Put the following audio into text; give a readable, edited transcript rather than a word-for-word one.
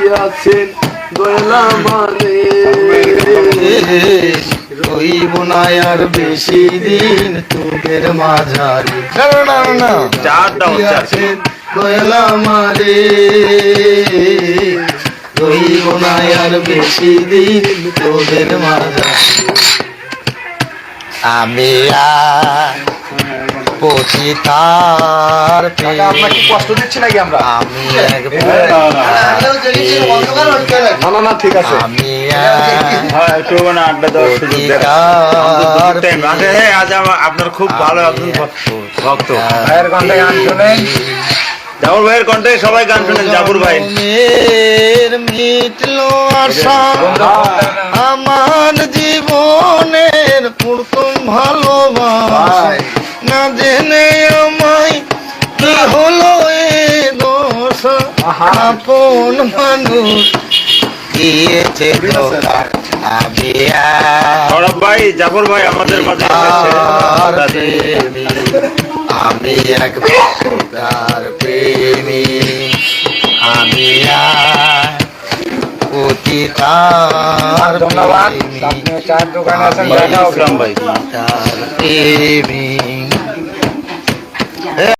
দিয়াছেন দয়াল আমারে রইব না আর বেশি দিন তোদের মাঝারে দিয়াছেন দয়াল আমারে রইব না আর বেশি দিন তোদের মাঝারে আমি আর পতিতার আপনাকে কষ্ট দিচ্ছি নাকি আমরা? আমি না না ঠিক আছে। আমি একটু মানে আড্ডা দেওয়ার সুযোগ দেন। আজ আপনার খুব ভালো একজন ভক্ত ভাইয়ের কণ্ঠে গান শুনেন। জাফর ভাইয়ের কণ্ঠে সবাই গান শুনেন। জাফর ভাই মিটলো আশা আমার জীবনের প্রথম ভালোবাসা না জেনে আমায় কি হলো এ দোষ আপন মানুষ দিয়েছে ধোঁকা আমি সৌরভ ভাই, জাফর ভাই আমাদের মাঝে আমি এক তার প্রেমী আমি পতিতার ধন্যবাদ। প্রেমী আপনি চায়ের দোকানে আছেন, ইসলাম ভাই। তার প্রেমী